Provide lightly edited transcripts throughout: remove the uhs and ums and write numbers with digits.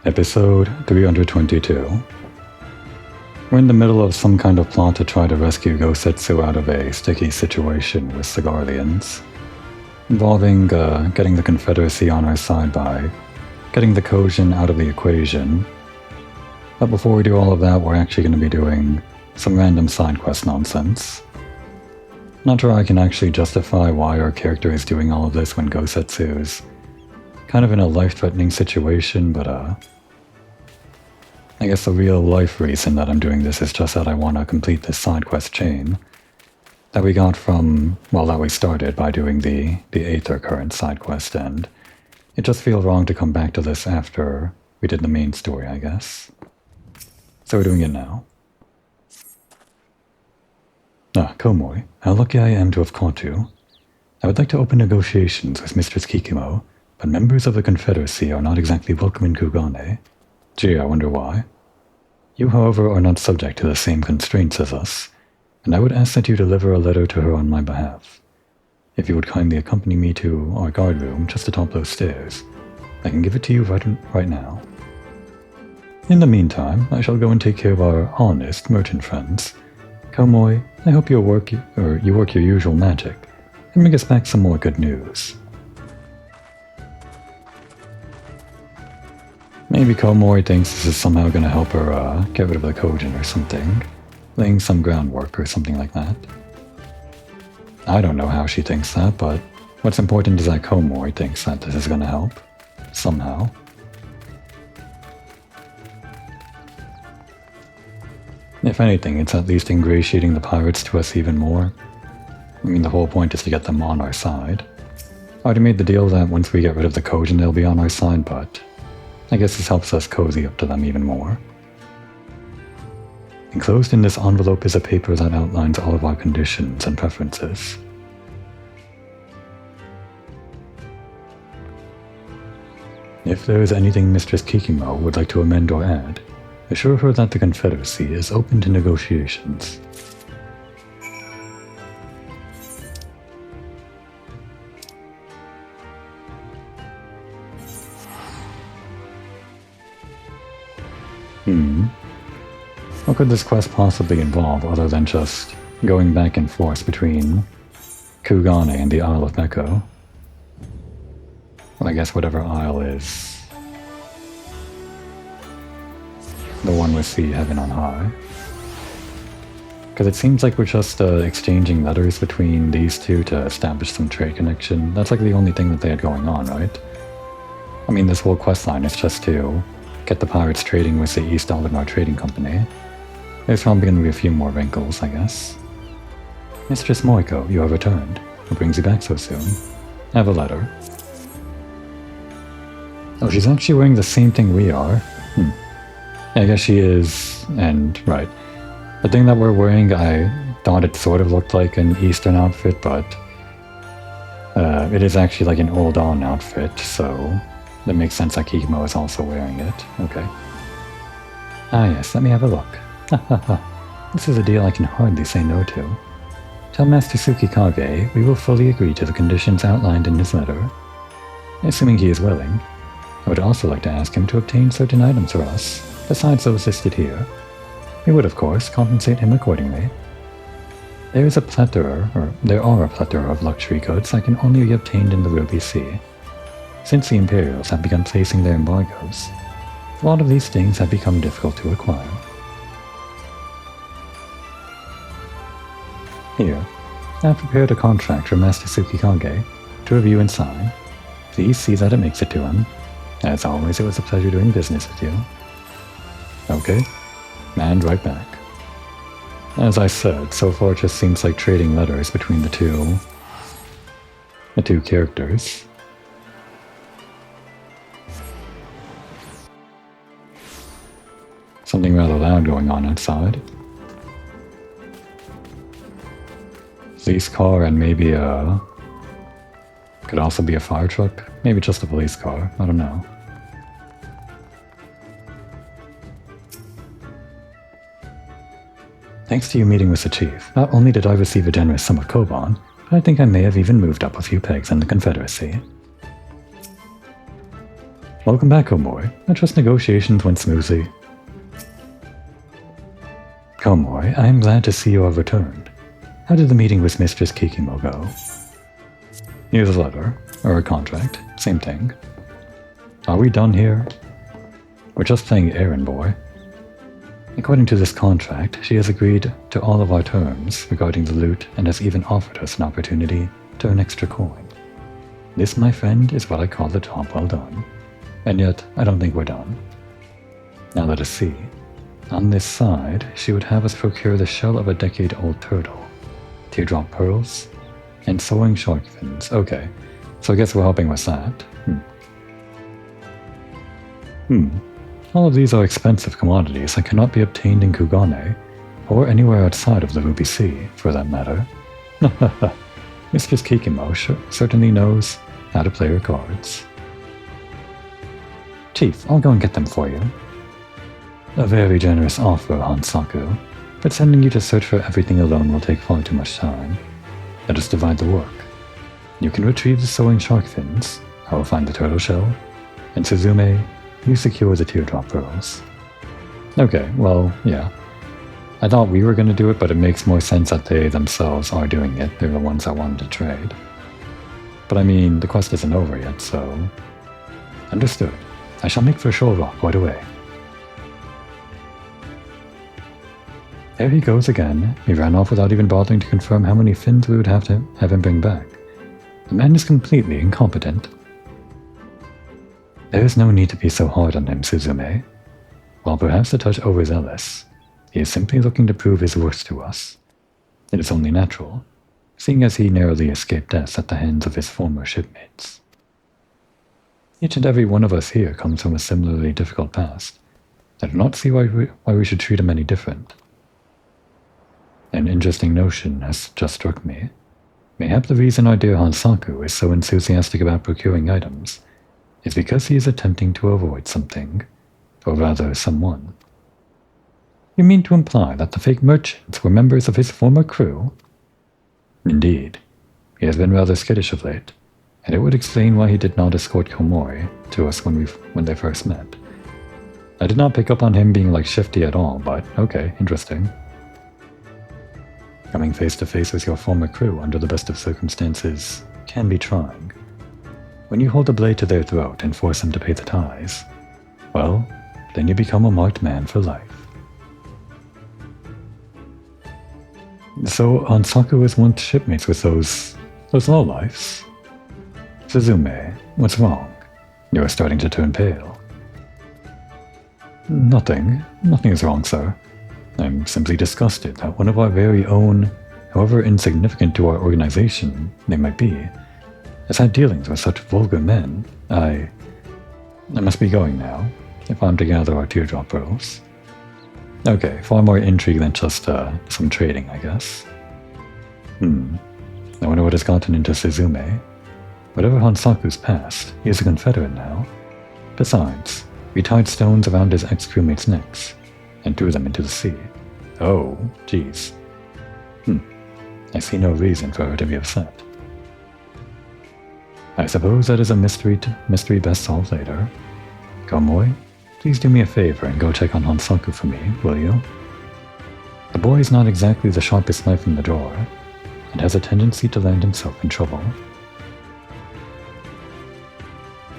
Episode 322. We're in the middle of some kind of plot to try to rescue Gosetsu out of a sticky situation with Sigarlians, involving getting the Confederacy on our side by getting the Kojin out of the equation. But before we do all of that, we're actually going to be doing some random side quest nonsense. Not sure I can actually justify why our character is doing all of this when Gosetsu's kind of in a life-threatening situation, but I guess the real life reason that I'm doing this is just that I want to complete this side quest chain that we got from, well, that we started by doing the Aether Current side quest, and it just feels wrong to come back to this after we did the main story, I guess. So we're doing it now. Komoi, how lucky I am to have caught you. I would like to open negotiations with Mistress Kikimo, but members of the Confederacy are not exactly welcome in Kugane. Gee, I wonder why. You, however, are not subject to the same constraints as us, and I would ask that you deliver a letter to her on my behalf. If you would kindly accompany me to our guard room just atop those stairs, I can give it to you right now. In the meantime, I shall go and take care of our honest merchant friends. Komoi, I hope you work your usual magic, and bring us back some more good news. Maybe Komoi thinks this is somehow going to help her get rid of the Kojin or something, laying some groundwork or something like that. I don't know how she thinks that, but what's important is that Komoi thinks that this is going to help, somehow. If anything, it's at least ingratiating the pirates to us even more. I mean, the whole point is to get them on our side. I already made the deal that once we get rid of the Kojin, they'll be on our side, but I guess this helps us cozy up to them even more. Enclosed in this envelope is a paper that outlines all of our conditions and preferences. If there is anything Mistress Kikimo would like to amend or add, assure her that the Confederacy is open to negotiations. What could this quest possibly involve other than just going back and forth between Kugane and the Isle of Meko? Well, I guess whatever isle is the one with the heaven on high. Because it seems like we're just exchanging letters between these two to establish some trade connection. That's like the only thing that they had going on, right? I mean, this whole quest line is just to get the pirates trading with the East Olinar Trading Company. There's probably going to be a few more wrinkles, I guess. Mistress Moiko, you have returned. What brings you back so soon? I have a letter. Oh, she's actually wearing the same thing we are. I guess she is, and right. The thing that we're wearing, I thought it sort of looked like an Eastern outfit, but it is actually like an Old On outfit, so that makes sense that Kikimo is also wearing it. Okay. Ah yes, let me have a look. This is a deal I can hardly say no to. Tell Master Tsukikage we will fully agree to the conditions outlined in his letter. Assuming he is willing, I would also like to ask him to obtain certain items for us, besides those listed here. We would, of course, compensate him accordingly. There are a plethora of luxury goods that can only be obtained in the Ruby Sea. Since the Imperials have begun placing their embargoes, a lot of these things have become difficult to acquire. Here, I have prepared a contract for Master Tsukikage to review and sign. Please see that it makes it to him. As always, it was a pleasure doing business with you. Okay, and right back. As I said, so far it just seems like trading letters between the two characters. Something rather loud going on outside. Police car and maybe could also be a fire truck. Maybe just a police car. I don't know. Thanks to you meeting with the chief, not only did I receive a generous sum of Koban, but I think I may have even moved up a few pegs in the Confederacy. Welcome back, Komori. I trust negotiations went smoothly. Komori, I am glad to see you have returned. How did the meeting with Mistress Kikimo go? Here's a letter, or a contract, same thing. Are we done here? We're just playing errand boy. According to this contract, she has agreed to all of our terms regarding the loot and has even offered us an opportunity to earn extra coin. This, my friend, is what I call the job well done. And yet, I don't think we're done. Now let us see. On this side, she would have us procure the shell of a decade-old turtle, teardrop pearls, and soaring shark fins. Okay, so I guess we're helping with that. All of these are expensive commodities that cannot be obtained in Kugane, or anywhere outside of the Ruby Sea, for that matter. Mistress Kikimo certainly knows how to play her cards. Chief, I'll go and get them for you. A very generous offer, Hansaku, but sending you to search for everything alone will take far too much time. Let us divide the work. You can retrieve the soaring shark fins, I will find the turtle shell, and Suzume, you secure the teardrop pearls. Okay, well, yeah. I thought we were going to do it, but it makes more sense that they themselves are doing it. They're the ones that wanted to trade. But I mean, the quest isn't over yet, so... Understood. I shall make for Shoal Rock right away. There he goes again. He ran off without even bothering to confirm how many fins we would have to have him bring back. The man is completely incompetent. There is no need to be so hard on him, Suzume. While perhaps a touch overzealous, he is simply looking to prove his worth to us. It is only natural, seeing as he narrowly escaped death at the hands of his former shipmates. Each and every one of us here comes from a similarly difficult past. I do not see why we should treat him any different. An interesting notion has just struck me. Mayhap the reason our dear Hansaku is so enthusiastic about procuring items is because he is attempting to avoid something, or rather someone. You mean to imply that the fake merchants were members of his former crew? Indeed. He has been rather skittish of late, and it would explain why he did not escort Komori to us when they first met. I did not pick up on him being like shifty at all, but okay, interesting. Coming face to face with your former crew under the best of circumstances can be trying. When you hold a blade to their throat and force them to pay the ties, well, then you become a marked man for life. So Hansaku was once shipmates with those lowlifes? Suzume, what's wrong? You are starting to turn pale. Nothing is wrong, sir. I'm simply disgusted that one of our very own, however insignificant to our organization they might be, has had dealings with such vulgar men. I must be going now, if I'm to gather our teardrop pearls. Okay, far more intrigue than just some trading, I guess. I wonder what has gotten into Suzume. Whatever Hansaku's past, he is a Confederate now. Besides, we tied stones around his ex-crewmates' necks, and threw them into the sea. Oh, geez. I see no reason for her to be upset. I suppose that is a mystery best solved later. Komori, please do me a favor and go check on Hansaku for me, will you? The boy is not exactly the sharpest knife in the drawer, and has a tendency to land himself in trouble.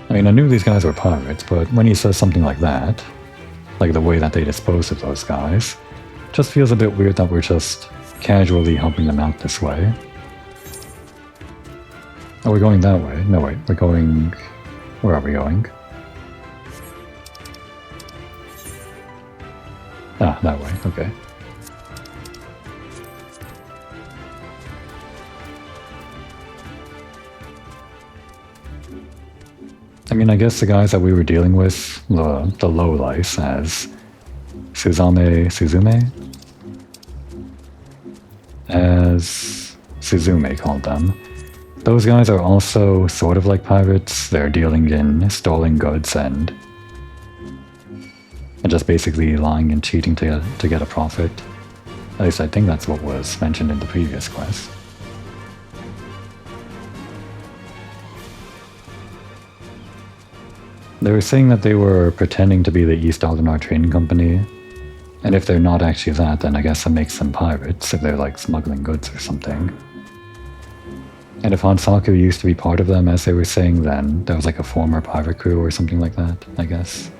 I mean, I knew these guys were pirates, but when he says something like that, like the way that they dispose of those guys, just feels a bit weird that we're just casually helping them out this way. Are we going that way? No, wait, we're going... Where are we going? Ah, that way, okay. I mean, I guess the guys that we were dealing with, the lowlifes, as Suzume? As Suzume called them. Those guys are also sort of like pirates. They're dealing in stolen goods and just basically lying and cheating to get a profit. At least I think that's what was mentioned in the previous quest. They were saying that they were pretending to be the East Aldenar Trading Company, and if they're not actually that, then I guess that makes them pirates, if they're like smuggling goods or something. And if Hansaku used to be part of them, as they were saying, then there was like a former pirate crew or something like that, I guess.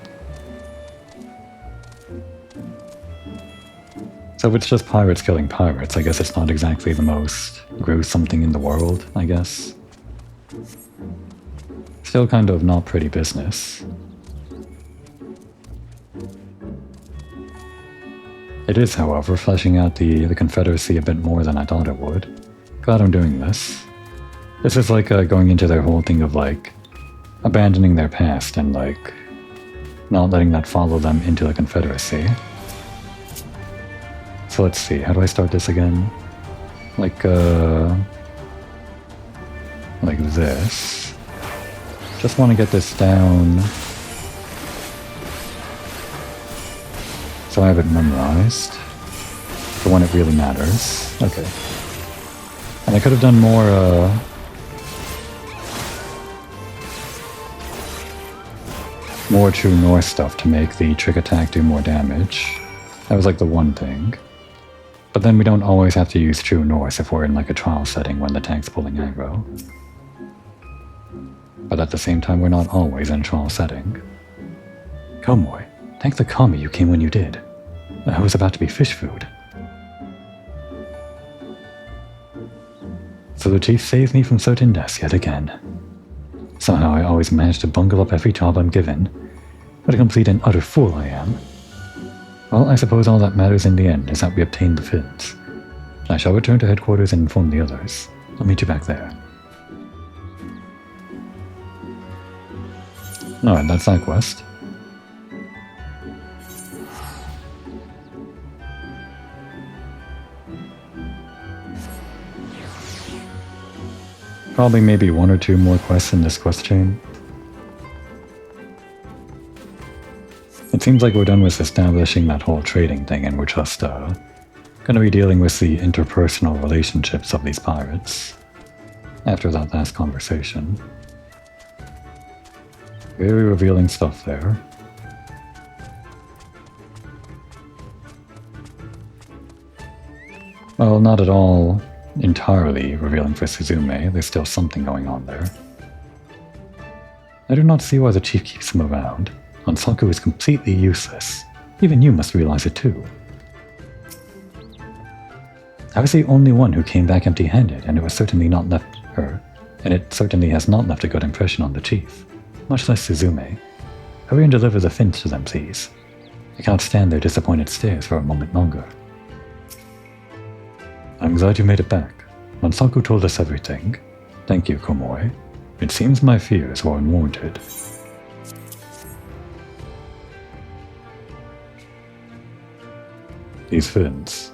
So if it's just pirates killing pirates, I guess it's not exactly the most gruesome thing in the world, I guess. Still kind of not pretty business. It is, however, fleshing out the Confederacy a bit more than I thought it would. Glad I'm doing this. This is like going into their whole thing of like abandoning their past and like not letting that follow them into the Confederacy. So let's see, how do I start this again? Like this. Just want to get this down so I have it memorized for when it really matters. Okay. And I could have done more true north stuff to make the trick attack do more damage. That was like the one thing. But then we don't always have to use true north if we're in like a trial setting when the tank's pulling aggro. But at the same time, we're not always in a trial setting. Komoy, thank the kami you came when you did. I was about to be fish food. So the chief saved me from certain deaths yet again. Somehow I always manage to bungle up every job I'm given. What a complete and utter fool I am. Well, I suppose all that matters in the end is that we obtain the fins. I shall return to headquarters and inform the others. I'll meet you back there. Alright, that's that quest. Probably maybe one or two more quests in this quest chain. It seems like we're done with establishing that whole trading thing and we're just gonna be dealing with the interpersonal relationships of these pirates after that last conversation. Very revealing stuff there. Well, not at all entirely revealing for Suzume. There's still something going on there. I do not see why the chief keeps him around. Hansaku is completely useless. Even you must realize it too. I was the only one who came back empty-handed, and it certainly has not left a good impression on the chief. Much less Suzume. Hurry and deliver the fins to them, please. I cannot stand their disappointed stares for a moment longer. I'm glad you made it back. Hansaku told us everything. Thank you, Komoe. It seems my fears were unwarranted. These fins,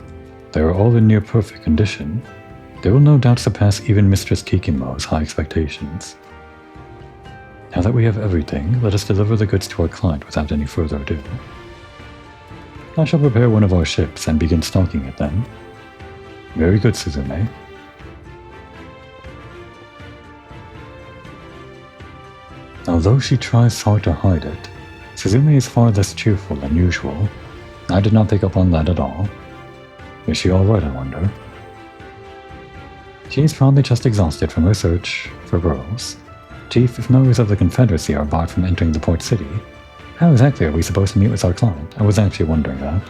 they are all in near perfect condition. They will no doubt surpass even Mistress Kikimo's high expectations. Now that we have everything, let us deliver the goods to our client without any further ado. I shall prepare one of our ships and begin stalking it then. Very good, Suzume. Although she tries hard to hide it, Suzume is far less cheerful than usual. I did not pick up on that at all. Is she alright, I wonder? She is probably just exhausted from her search for pearls. Chief, if members of the Confederacy are barred from entering the port city, how exactly are we supposed to meet with our client? I was actually wondering that.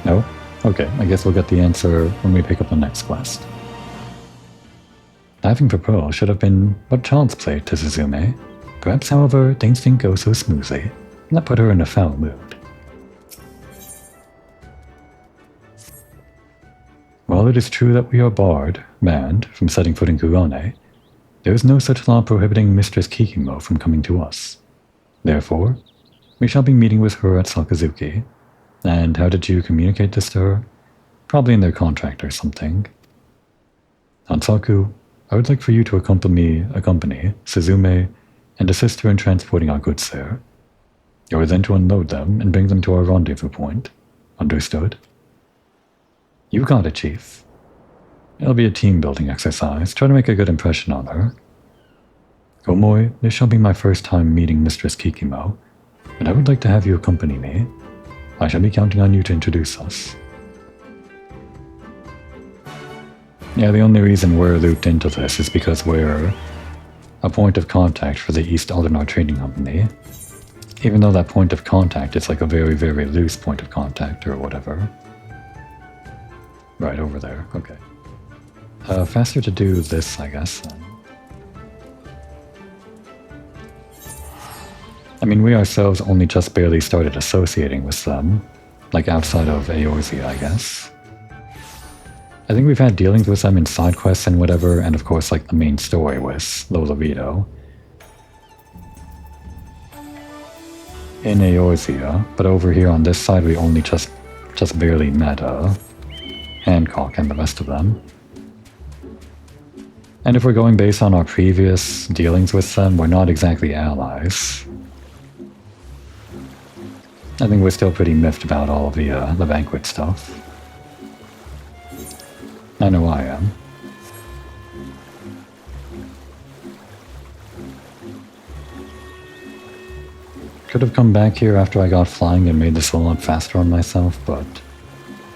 No? Okay, I guess we'll get the answer when we pick up the next quest. Diving for pearls should have been but child's play to Suzume. Perhaps, however, things didn't go so smoothly. That put her in a foul mood. While it is true that we are banned from setting foot in Kurone, there is no such law prohibiting Mistress Kikimo from coming to us. Therefore, we shall be meeting with her at Sakazuki. And how did you communicate this to her? Probably in their contract or something. Hansaku, I would like for you to accompany Suzume and assist her in transporting our goods there. You are then to unload them and bring them to our rendezvous point. Understood? You got it, Chief. It'll be a team-building exercise. Try to make a good impression on her. Komoi, this shall be my first time meeting Mistress Kikimo, and I would like to have you accompany me. I shall be counting on you to introduce us. Yeah, the only reason we're looped into this is because we're a point of contact for the East Aldenar Trading Company. Even though that point of contact is like a very, very loose point of contact or whatever. Right over there, okay. Faster to do this, I guess, then. I mean, we ourselves only just barely started associating with them, like outside of Eorzea, I guess. I think we've had dealings with them in side quests and whatever, and of course, like the main story with Lola Vito in Eorzea, but over here on this side, we only just barely met Hancock and the rest of them. And if we're going based on our previous dealings with them, we're not exactly allies. I think we're still pretty miffed about all of the banquet stuff. I know I am. Could have come back here after I got flying and made this a lot faster on myself, but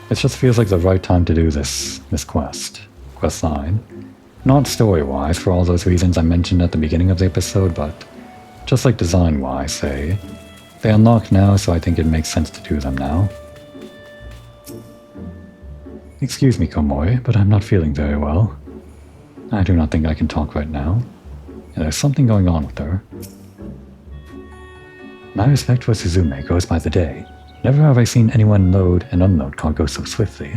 it just feels like the right time to do this quest line. Not story-wise, for all those reasons I mentioned at the beginning of the episode, but just like design-wise, they unlock now, so I think it makes sense to do them now. Excuse me, Komoi, but I'm not feeling very well. I do not think I can talk right now. And there's something going on with her. My respect for Suzume goes by the day. Never have I seen anyone load and unload cargo so swiftly.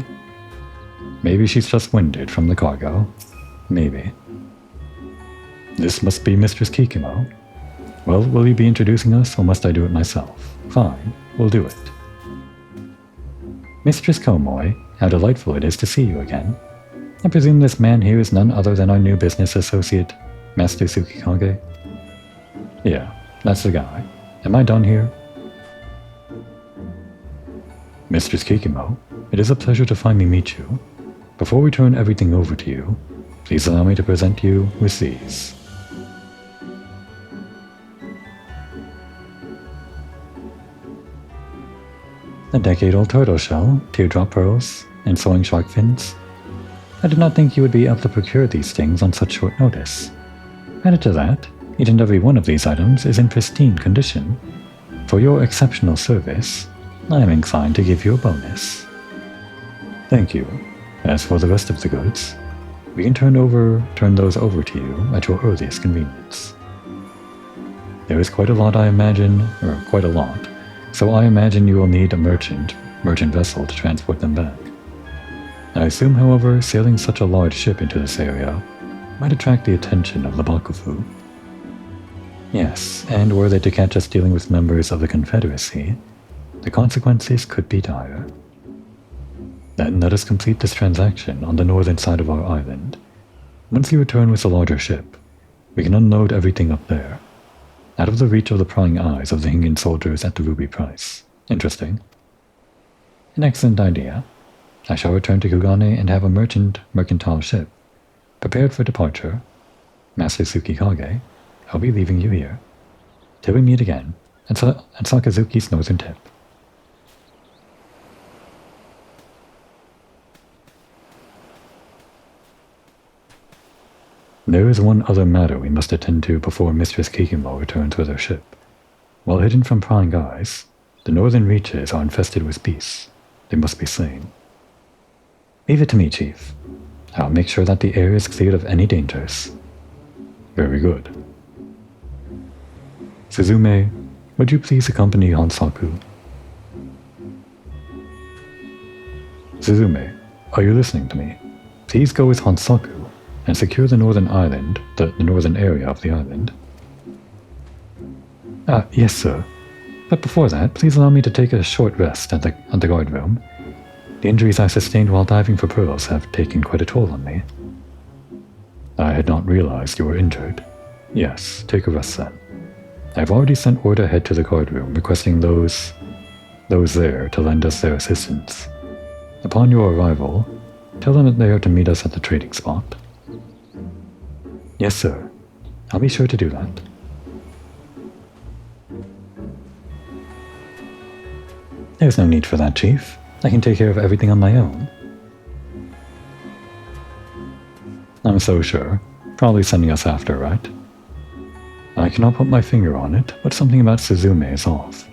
Maybe she's just winded from the cargo. Maybe. This must be Mistress Kikimo. Well, will you be introducing us, or must I do it myself? Fine, we'll do it. Mistress Komoi, how delightful it is to see you again. I presume this man here is none other than our new business associate, Master Tsukikage? Yeah, that's the guy. Am I done here? Mistress Kikimo, it is a pleasure to finally meet you. Before we turn everything over to you, please allow me to present you with these. A decade-old turtle shell, teardrop pearls, and soaring shark fins. I did not think you would be able to procure these things on such short notice. Added to that, each and every one of these items is in pristine condition. For your exceptional service, I am inclined to give you a bonus. Thank you. As for the rest of the goods, we can turn those over to you at your earliest convenience. There is quite a lot, I imagine, or quite a lot, so I imagine you will need a merchant vessel to transport them back. I assume, however, sailing such a large ship into this area might attract the attention of the Bakufu. Yes, and were they to catch us dealing with members of the Confederacy, the consequences could be dire. Then let us complete this transaction on the northern side of our island. Once you return with a larger ship, we can unload everything up there, out of the reach of the prying eyes of the Hingan soldiers at the ruby price. Interesting. An excellent idea. I shall return to Kugane and have a mercantile ship prepared for departure. Master Tsukikage, I'll be leaving you here, till we meet again at Sakazuki's northern tip. There is one other matter we must attend to before Mistress Kikimo returns with her ship. While hidden from prying eyes, the northern reaches are infested with beasts. They must be slain. Leave it to me, Chief. I'll make sure that the area is cleared of any dangers. Very good. Suzume, would you please accompany Hansaku? Suzume, are you listening to me? Please go with Hansaku and secure the northern island, the northern area of the island. Yes, sir. But before that, please allow me to take a short rest at the guard room. The injuries I sustained while diving for pearls have taken quite a toll on me. I had not realized you were injured. Yes, take a rest then. I have already sent word ahead to the guard room requesting those there to lend us their assistance. Upon your arrival, Tell them that they are to meet us at the trading spot. Yes, sir. I'll be sure to do that. There's no need for that, Chief. I can take care of everything on my own. I'm so sure. Probably sending us after, right? I cannot put my finger on it, but something about Suzume is off.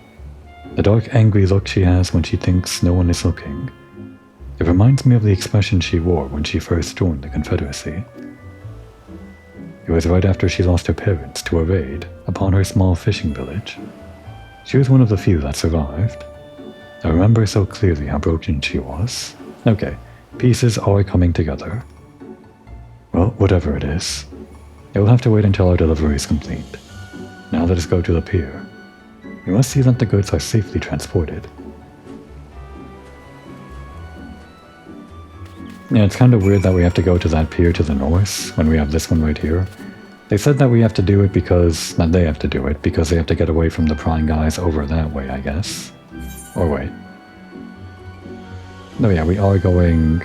The dark, angry look she has when she thinks no one is looking. It reminds me of the expression she wore when she first joined the Confederacy. It was right after she lost her parents to a raid upon her small fishing village. She was one of the few that survived. I remember so clearly how broken she was. Okay, pieces are coming together. Well, whatever it is. It will have to wait until our delivery is complete. Now let us go to the pier. We must see that the goods are safely transported. Yeah, it's kind of weird that we have to go to that pier to the north when we have this one right here. They said that we have to do it because... that they have to do it because they have to get away from the prying guys over that way, I guess. Or wait. No, yeah, we are going...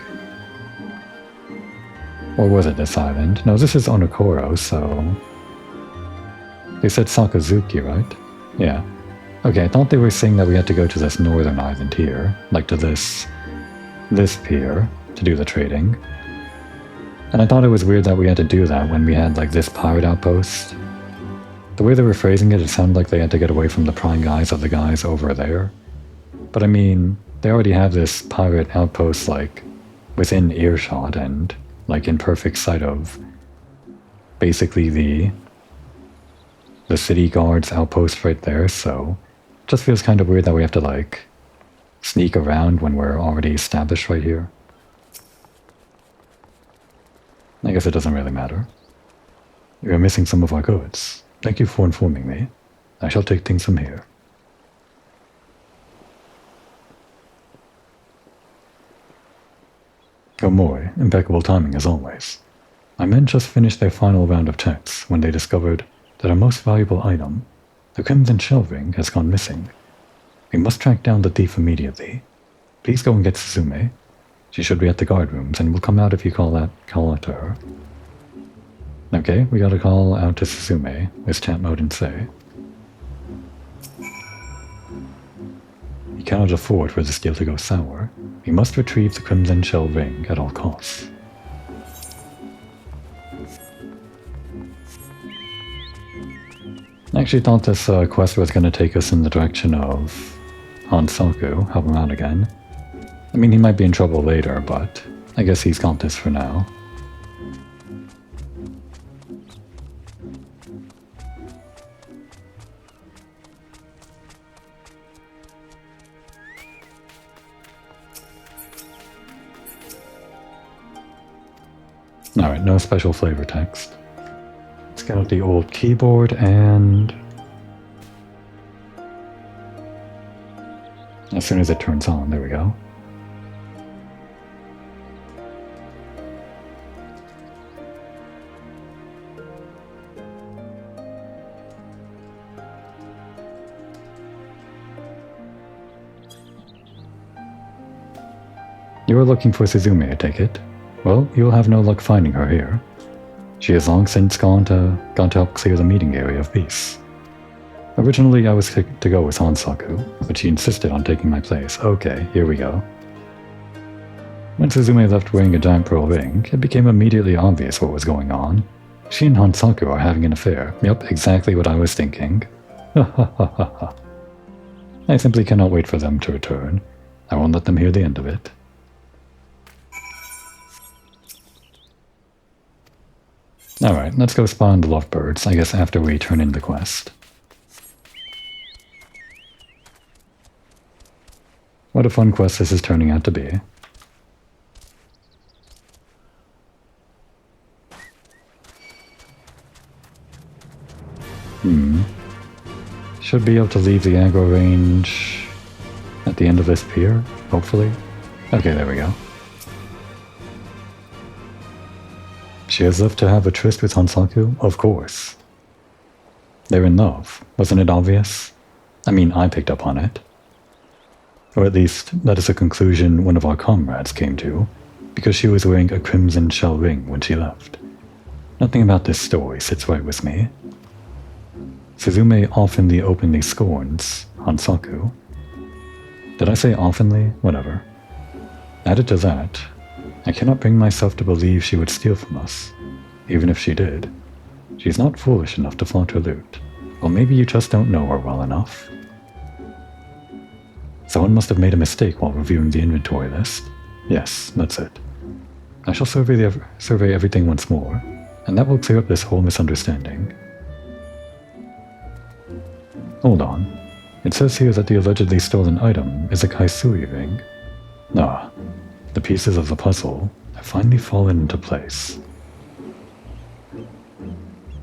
Or was it this island? No, this is Onokoro, so... They said Sakazuki, right? Yeah. Okay, I thought they were saying that we had to go to this northern island here. Like to this pier to do the trading. And I thought it was weird that we had to do that when we had like this pirate outpost. The way they were phrasing it, it sounded like they had to get away from the prying guys of the guys over there. But I mean, they already have this pirate outpost like within earshot and like in perfect sight of basically the city guard's outpost right there, so it just feels kind of weird that we have to like sneak around when we're already established right here. I guess it doesn't really matter. We are missing some of our goods. Thank you for informing me. I shall take things from here. Komori, impeccable timing as always. My men just finished their final round of checks when they discovered that our most valuable item, the crimson shell ring, has gone missing. We must track down the thief immediately. Please go and get Suzume. She should be at the guard rooms and will come out if you call out to her. Okay, we gotta call out to Suzume, as chat mode and say. We cannot afford for this deal to go sour. We must retrieve the crimson shell ring at all costs. I actually thought this quest was going to take us in the direction of Hansaku, help him out again. I mean, he might be in trouble later, but I guess he's got this for now. Alright, no special flavor text. Let's get out the old keyboard and... as soon as it turns on, there we go. You are looking for Suzume, I take it? Well, you'll have no luck finding her here. She has long since gone to help clear the meeting area of peace. Originally, I was to go with Hansaku, but she insisted on taking my place. Okay, here we go. When Suzume left wearing a giant pearl ring, it became immediately obvious what was going on. She and Hansaku are having an affair. Yep, exactly what I was thinking. Ha ha ha ha ha. I simply cannot wait for them to return. I won't let them hear the end of it. Alright, let's go spawn the lovebirds, I guess after we turn in the quest. What a fun quest this is turning out to be. Should be able to leave the aggro range at the end of this pier, hopefully. Okay, there we go. She has left to have a tryst with Hansaku? Of course. They're in love. Wasn't it obvious? I mean, I picked up on it. Or at least, that is a conclusion one of our comrades came to. because she was wearing a crimson shell ring when she left. Nothing about this story sits right with me. Suzume oftenly openly scorns Hansaku. Did I say oftenly? Whatever. Added to that, I cannot bring myself to believe she would steal from us. Even if she did, she's not foolish enough to flaunt her loot. Well, maybe you just don't know her well enough. Someone must have made a mistake while reviewing the inventory list. Yes, that's it. I shall survey everything once more, and that will clear up this whole misunderstanding. Hold on. It says here that the allegedly stolen item is a Kaisui ring. Ah, the pieces of the puzzle have finally fallen into place.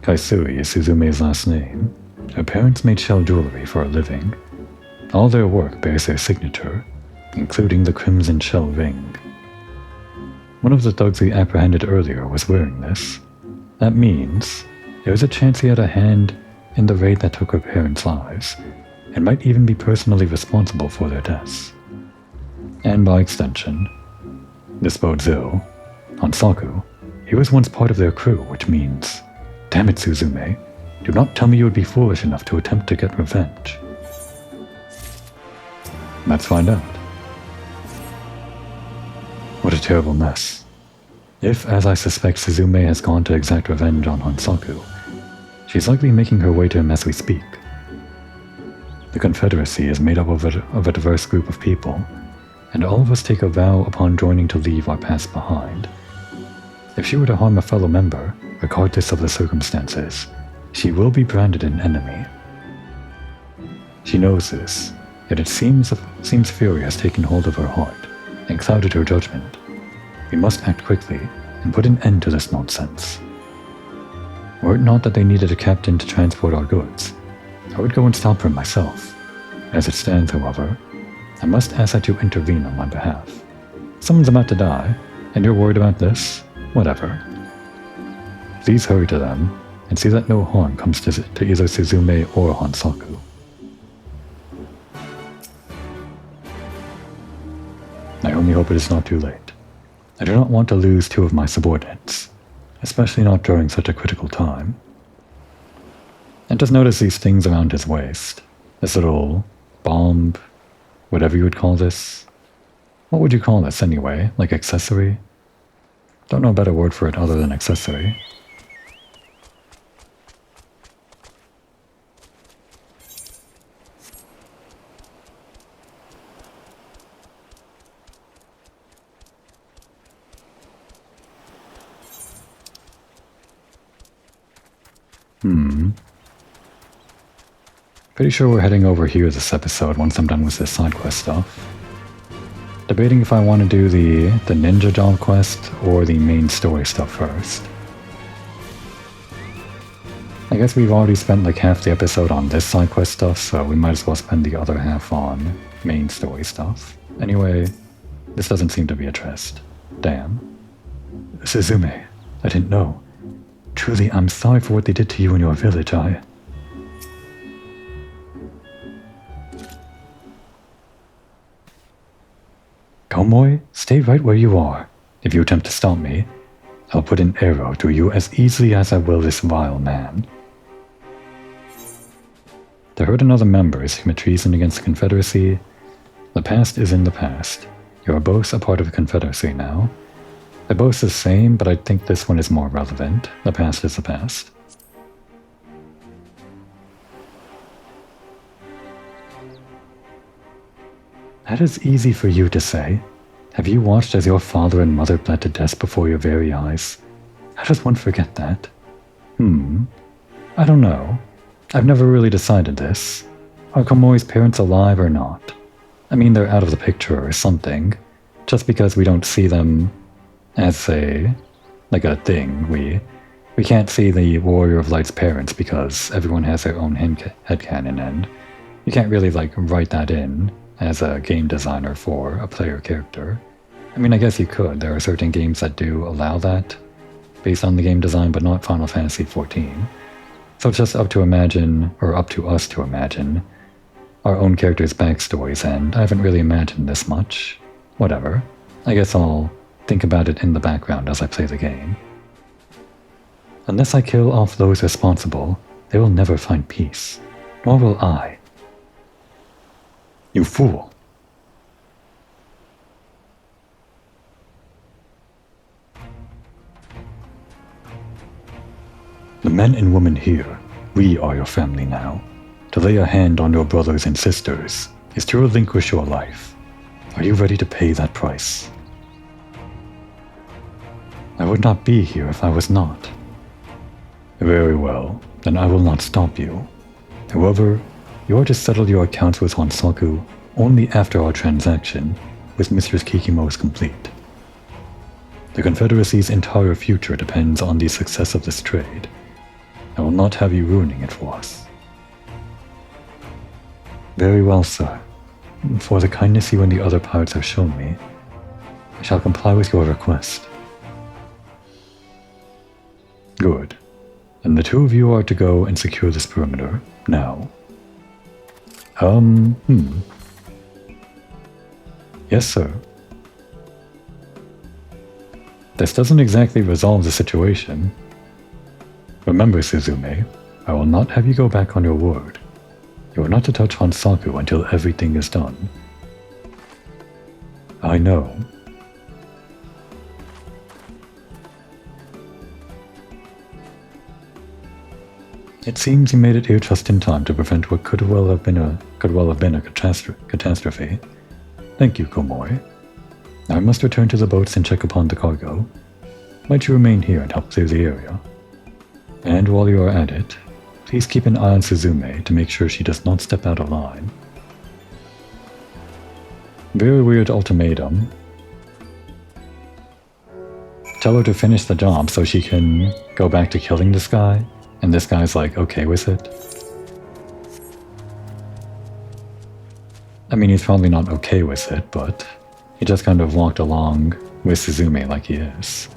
Kaisui is Suzume's last name. Her parents made shell jewelry for a living. All their work bears their signature, including the crimson shell ring. One of the thugs we apprehended earlier was wearing this. That means there is a chance he had a hand in the raid that took her parents' lives, and might even be personally responsible for their deaths. And by extension, this bodes ill. Hansaku, he was once part of their crew, which means, damn it, Suzume, do not tell me you would be foolish enough to attempt to get revenge. Let's find out. What a terrible mess. If, as I suspect, Suzume has gone to exact revenge on Hansaku, she's likely making her way to him as we speak. The Confederacy is made up of a diverse group of people, and all of us take a vow upon joining to leave our past behind. If she were to harm a fellow member, regardless of the circumstances, she will be branded an enemy. She knows this, yet it seems fury has taken hold of her heart and clouded her judgment. We must act quickly and put an end to this nonsense. Were it not that they needed a captain to transport our goods, I would go and stop her myself. As it stands, however, I must ask that you intervene on my behalf. Someone's about to die, and you're worried about this? Whatever. Please hurry to them, and see that no harm comes to either Suzume or Hansaku. I only hope it is not too late. I do not want to lose two of my subordinates, especially not during such a critical time. And just notice these things around his waist. This little bomb, whatever you would call this. What would you call this anyway? Like accessory? Don't know a better word for it other than accessory. Pretty sure we're heading over here this episode once I'm done with this side quest stuff. Debating if I want to do the ninja job quest or the main story stuff first. I guess we've already spent like half the episode on this side quest stuff, so we might as well spend the other half on main story stuff. Anyway, this doesn't seem to be addressed. Damn. Suzume, I didn't know. Truly, I'm sorry for what they did to you in your village, Tomoe, stay right where you are. If you attempt to stop me, I'll put an arrow through you as easily as I will this vile man. To hurt another member is commit treason against the Confederacy. The past is in the past. You are both a part of the Confederacy now. They're both the same, but I think this one is more relevant. The past is the past. That is easy for you to say. Have you watched as your father and mother bled to death before your very eyes? How does one forget that? I don't know. I've never really decided this. Are Komoi's parents alive or not? I mean, they're out of the picture or something. Just because we don't see them as a thing. We can't see the Warrior of Light's parents because everyone has their own headcanon, and you can't really write that in as a game designer for a player character. I mean, I guess you could. There are certain games that do allow that based on the game design, but not Final Fantasy XIV. So it's just up to us to imagine our own characters' backstories, and I haven't really imagined this much. Whatever. I guess I'll think about it in the background as I play the game. Unless I kill off those responsible, they will never find peace. Nor will I. You fool! The men and women here, we are your family now. To lay a hand on your brothers and sisters is to relinquish your life. Are you ready to pay that price? I would not be here if I was not. Very well, then I will not stop you. However, you are to settle your accounts with Hansaku only after our transaction with Mistress Kikimo is complete. The Confederacy's entire future depends on the success of this trade. I will not have you ruining it for us. Very well, sir. For the kindness you and the other pirates have shown me, I shall comply with your request. Good. And the two of you are to go and secure this perimeter, now. Yes, sir. This doesn't exactly resolve the situation. Remember, Suzume, I will not have you go back on your word. You are not to touch Hansaku until everything is done. I know. It seems you made it here just in time to prevent what could well have been a catastrophe. Thank you, Komori. Now I must return to the boats and check upon the cargo. Might you remain here and help clear the area? And while you are at it, please keep an eye on Suzume to make sure she does not step out of line. Very weird ultimatum. Tell her to finish the job so she can go back to killing this guy, and this guy's like okay with it. I mean, he's probably not okay with it, but he just kind of walked along with Suzume like he is.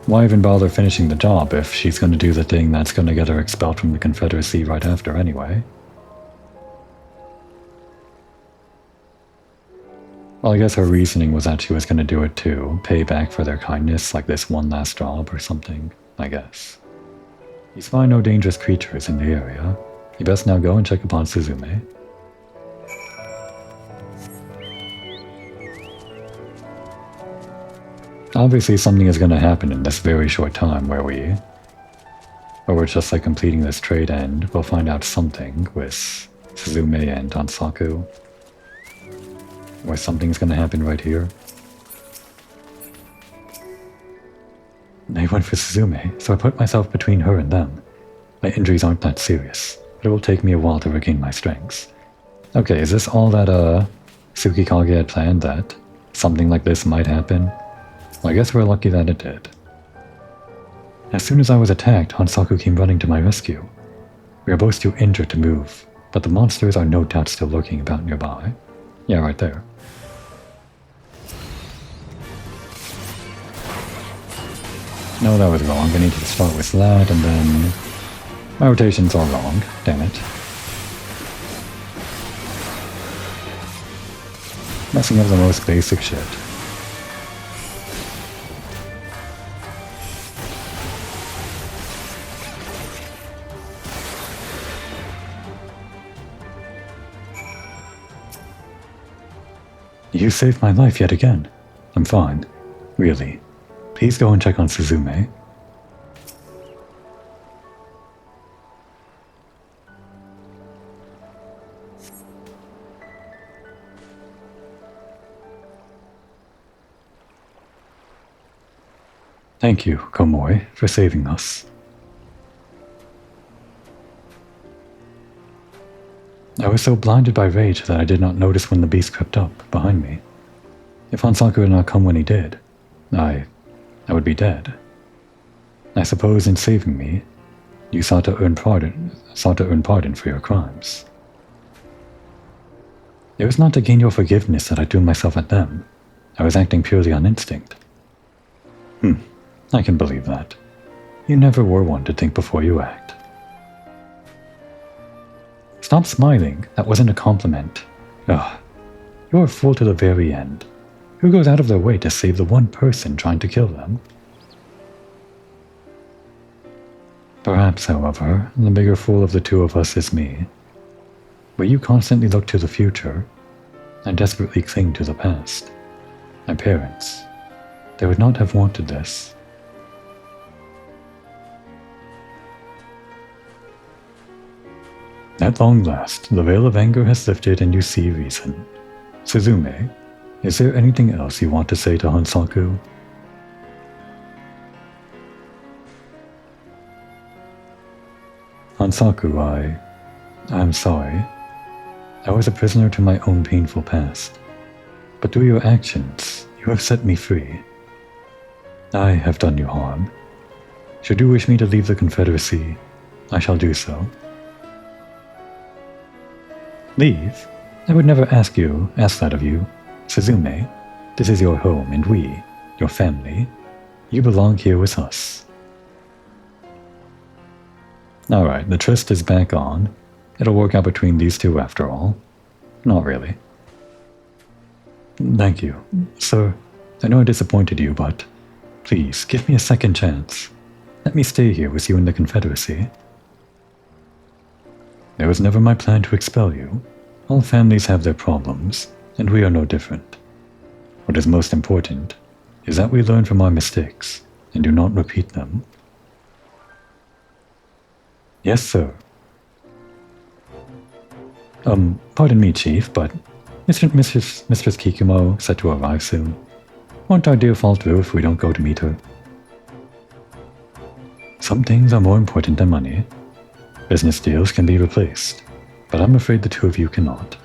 Why even bother finishing the job if she's going to do the thing that's going to get her expelled from the Confederacy right after anyway? Well, I guess her reasoning was that she was going to do it to pay back for their kindness, like this one last job or something, I guess. You find no dangerous creatures in the area. You best now go and check upon Suzume. Obviously something is going to happen in this very short time where we're just like completing this trade and we'll find out something with Suzume and Hansaku. Or something's going to happen right here. I went for Suzume, so I put myself between her and them. My injuries aren't that serious, but it will take me a while to regain my strengths. Okay, is this all that Tsukikage had planned, that something like this might happen? Well, I guess we're lucky that it did. As soon as I was attacked, Hansaku came running to my rescue. We are both too injured to move, but the monsters are no doubt still lurking about nearby. Yeah, right there. No, that was wrong. I need to start with that, and then... my rotations are wrong. Damn it. Messing up the most basic shit. You saved my life yet again. I'm fine. Really. Please go and check on Suzume. Thank you, Komori, for saving us. I was so blinded by rage that I did not notice when the beast crept up behind me. If Hansaku had not come when he did, I would be dead. I suppose in saving me, you sought to earn pardon for your crimes. It was not to gain your forgiveness that I threw myself at them. I was acting purely on instinct. I can believe that. You never were one to think before you act. Stop smiling. That wasn't a compliment. Ugh. You're a fool to the very end. Who goes out of their way to save the one person trying to kill them? Perhaps, however, the bigger fool of the two of us is me. Where you constantly look to the future, I desperately cling to the past. My parents, they would not have wanted this. At long last, the veil of anger has lifted and you see reason. Suzume, is there anything else you want to say to Hansaku? Hansaku, I'm sorry. I was a prisoner to my own painful past. But through your actions, you have set me free. I have done you harm. Should you wish me to leave the Confederacy, I shall do so. Leave? I would never ask that of you. Suzume, this is your home, and we, your family, you belong here with us. Alright, the tryst is back on. It'll work out between these two after all. Not really. Thank you. Sir, I know I disappointed you, but please, give me a second chance. Let me stay here with you in the Confederacy. It was never my plan to expel you. All families have their problems, and we are no different. What is most important is that we learn from our mistakes and do not repeat them. Yes, sir. Pardon me, Chief, but Mistress Kikumo said to arrive soon. Won't our dear fall through if we don't go to meet her? Some things are more important than money. Business deals can be replaced, but I'm afraid the two of you cannot.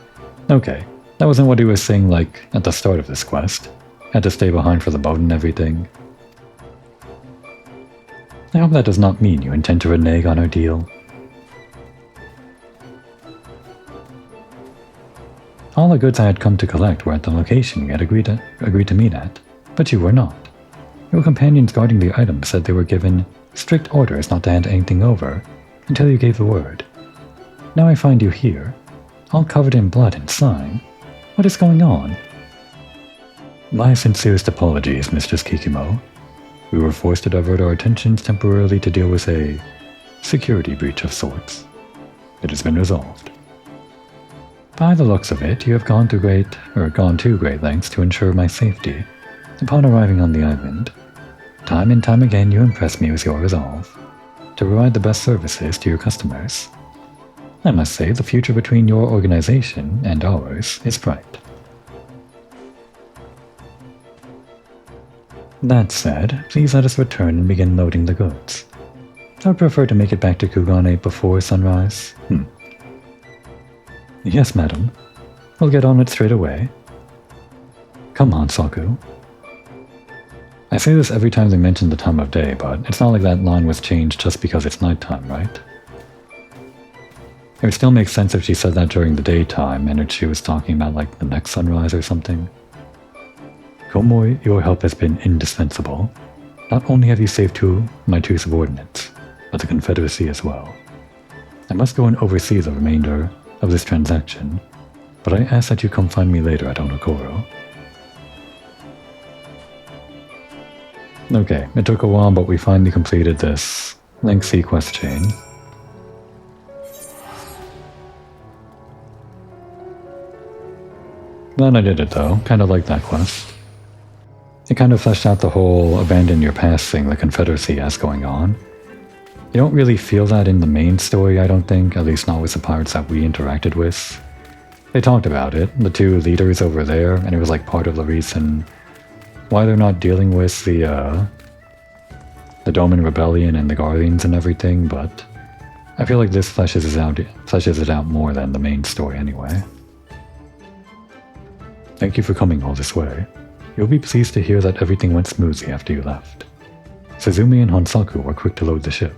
Okay, that wasn't what he was saying, like, at the start of this quest. Had to stay behind for the boat and everything. I hope that does not mean you intend to renege on our deal. All the goods I had come to collect were at the location we had agreed to meet at, but you were not. Your companions guarding the items said they were given strict orders not to hand anything over until you gave the word. Now I find you here, all covered in blood and slime. What is going on? My sincerest apologies, Mistress Kikumo. We were forced to divert our attentions temporarily to deal with a security breach of sorts. It has been resolved. By the looks of it, you have gone to great lengths to ensure my safety. Upon arriving on the island, time and time again you impress me with your resolve to provide the best services to your customers. I must say the future between your organization and ours is bright. That said, please let us return and begin loading the goods. I would prefer to make it back to Kugane before sunrise. Yes, madam. We'll get on it straight away. Come on, Saku. I say this every time they mention the time of day, but it's not like that line was changed just because it's nighttime, right? It would still make sense if she said that during the daytime and if she was talking about like the next sunrise or something. Komoi, your help has been indispensable. Not only have you saved my two subordinates, but the Confederacy as well. I must go and oversee the remainder of this transaction, but I ask that you come find me later at Onokoro. Okay, it took a while, but we finally completed this lengthy quest chain. Glad I did it though, kinda like that quest. It kind of fleshed out the whole abandon your past thing the Confederacy has going on. You don't really feel that in the main story, I don't think, at least not with the pirates that we interacted with. They talked about it, the two leaders over there, and it was like part of the reason why they're not dealing with the Doman Rebellion and the Guardians and everything, but I feel like this fleshes it out more than the main story anyway. Thank you for coming all this way. You'll be pleased to hear that everything went smoothly after you left. Suzume and Hansaku were quick to load the ship.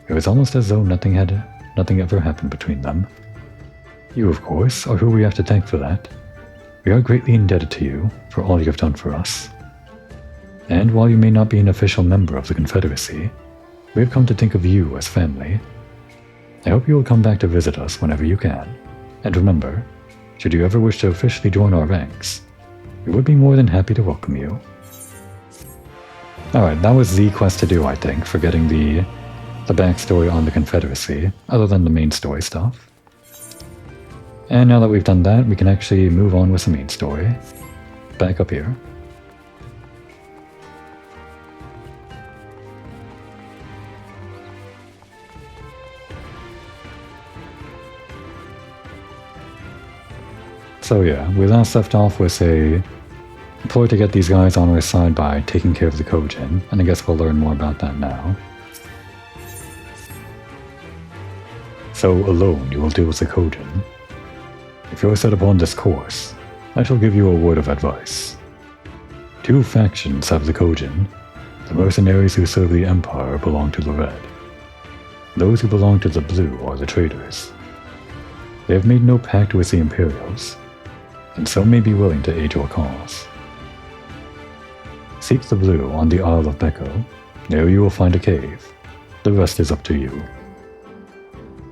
It was almost as though nothing ever happened between them. You, of course, are who we have to thank for that. We are greatly indebted to you for all you have done for us. And while you may not be an official member of the Confederacy, we have come to think of you as family. I hope you will come back to visit us whenever you can. And remember, should you ever wish to officially join our ranks, We would be more than happy to welcome you. Alright, that was the quest to do, I think, for getting the backstory on the Confederacy, other than the main story stuff. And now that we've done that, we can actually move on with the main story. Back up here. So yeah, we last left off with a ploy to get these guys on our side by taking care of the Kojin, and I guess we'll learn more about that now. So alone you will deal with the Kojin. If you are set upon this course, I shall give you a word of advice. 2 factions have the Kojin. The mercenaries who serve the Empire belong to the Red. Those who belong to the Blue are the traitors. They have made no pact with the Imperials, and so may be willing to aid your cause. Seek the Blue on the Isle of Beko. There you will find a cave. The rest is up to you.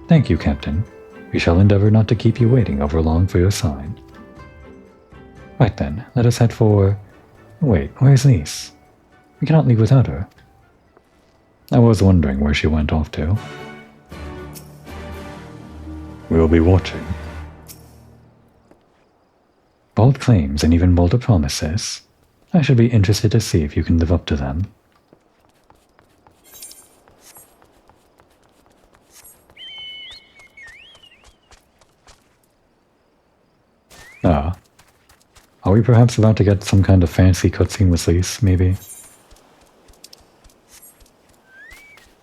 Thank you, Captain. We shall endeavor not to keep you waiting over long for your sign. Right then, let us head for... Wait, where's Lise? We cannot leave without her. I was wondering where she went off to. We'll be watching. Bold claims and even bolder promises. I should be interested to see if you can live up to them. Ah. Are we perhaps about to get some kind of fancy cutscene with Lise, maybe?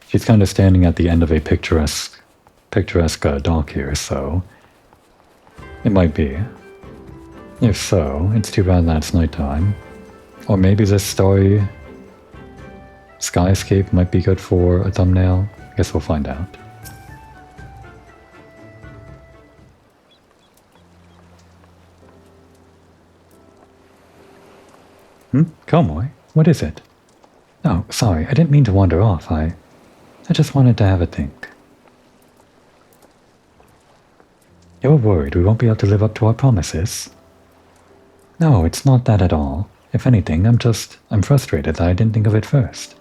She's kind of standing at the end of a picturesque dock here, so it might be. If so, it's too bad that it's nighttime. Or maybe this starry skyscape might be good for a thumbnail. I guess we'll find out. Komoy? What is it? Oh, sorry, I didn't mean to wander off. I just wanted to have a think. You're worried we won't be able to live up to our promises? No, it's not that at all. If anything, I'm frustrated that I didn't think of it first.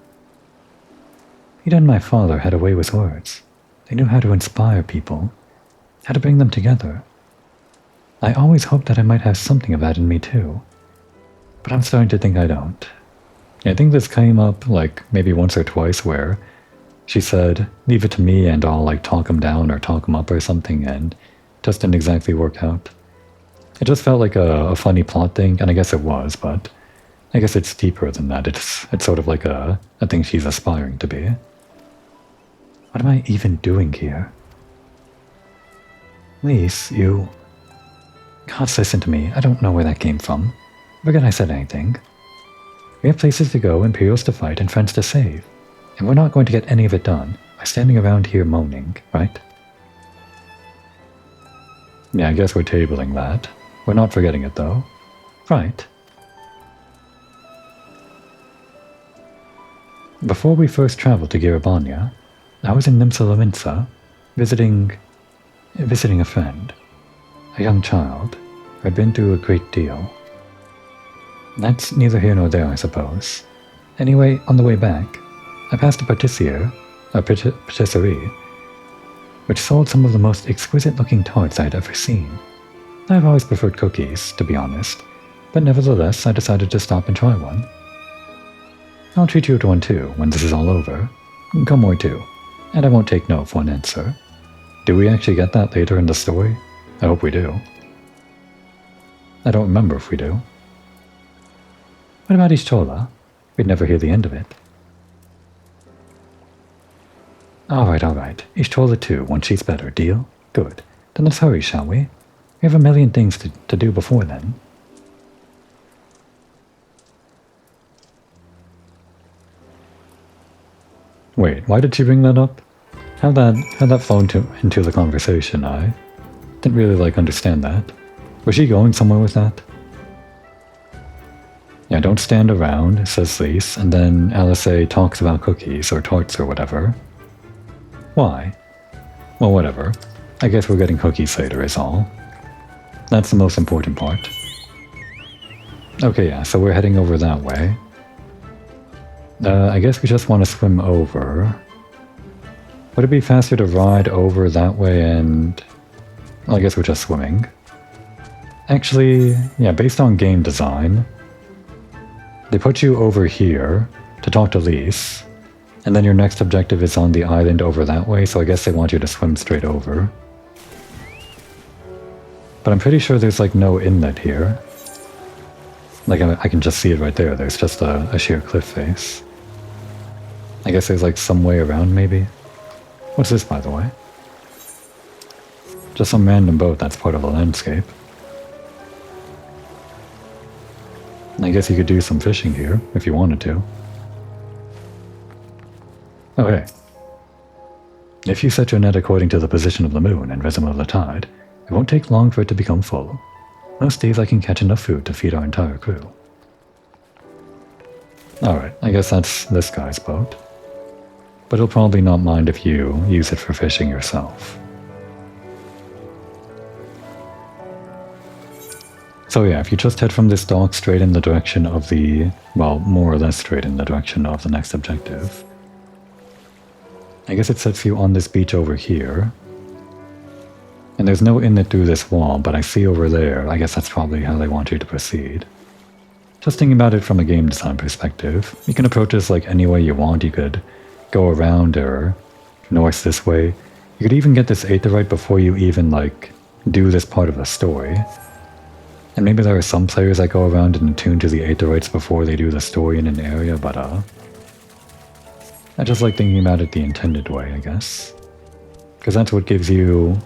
Ida and my father had a way with words. They knew how to inspire people, how to bring them together. I always hoped that I might have something of that in me too. But I'm starting to think I don't. I think this came up like maybe once or twice where she said, leave it to me and I'll like talk him down or talk him up or something, and just didn't exactly work out. It just felt like a funny plot thing, and I guess it was, but I guess it's deeper than that. It's sort of like a thing she's aspiring to be. What am I even doing here? Lise, you... God, listen to me. I don't know where that came from. Forget I said anything. We have places to go, Imperials to fight, and friends to save. And we're not going to get any of it done by standing around here moaning, right? Yeah, I guess we're tabling that. We're not forgetting it, though. Right. Before we first traveled to Girabania, I was in Nimsa visiting a friend, a young child who had been through a great deal. That's neither here nor there, I suppose. Anyway, on the way back, I passed a patisserie, which sold some of the most exquisite-looking tarts I'd ever seen. I've always preferred cookies, to be honest, but nevertheless I decided to stop and try one. I'll treat you to one too, when this is all over. Come more too, and I won't take no for an answer. Do we actually get that later in the story? I hope we do. I don't remember if we do. What about Ishtola? We'd never hear the end of it. Alright. Ishtola too, once she's better, deal? Good. Then let's hurry, shall we? We have a million things to do before then. Wait, why did she bring that up? How'd that flow into the conversation? I didn't really understand that. Was she going somewhere with that? Yeah, don't stand around, says Lise, and then Alice talks about cookies or tarts or whatever. Why? Well, whatever. I guess we're getting cookies later is all. That's the most important part. Okay, yeah, so we're heading over that way. I guess we just want to swim over. Would it be faster to ride over that way and... Well, I guess we're just swimming. Actually, yeah, based on game design, they put you over here to talk to Lise, and then your next objective is on the island over that way, so I guess they want you to swim straight over. But I'm pretty sure there's like no inlet here. Like I can just see it right there, there's just a sheer cliff face. I guess there's like some way around maybe? What's this, by the way? Just some random boat that's part of the landscape. I guess you could do some fishing here, if you wanted to. Okay. If you set your net according to the position of the moon and rhythm of the tide, it won't take long for it to become full. Most days I can catch enough food to feed our entire crew. Alright, I guess that's this guy's boat. But he'll probably not mind if you use it for fishing yourself. So yeah, if you just head from this dock straight in the direction of the... well, more or less straight in the direction of the next objective. I guess it sets you on this beach over here. And there's no inlet through this wall, but I see over there, I guess that's probably how they want you to proceed. Just thinking about it from a game design perspective, you can approach this like any way you want. You could go around or north this way. You could even get this aetherite before you even like do this part of the story. And maybe there are some players that go around and attune to the aetherites before they do the story in an area, but I just like thinking about it the intended way, I guess. Because that's what gives you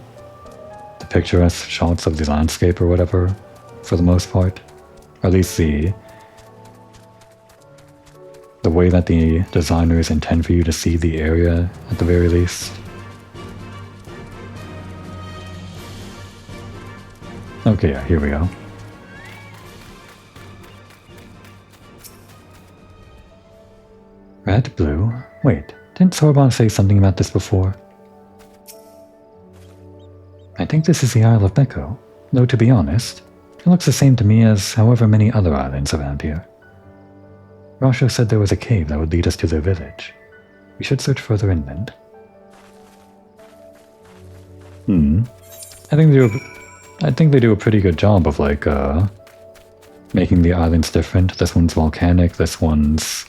the picturesque shots of the landscape or whatever, for the most part. Or at least the way that the designers intend for you to see the area, at the very least. Okay, yeah, here we go. Red, blue... Wait, didn't Sorbonne say something about this before? I think this is the Isle of Becco, though to be honest, it looks the same to me as however many other islands around here. Rasho said there was a cave that would lead us to their village. We should search further inland. I think they do a pretty good job of like making the islands different. This one's volcanic, this one's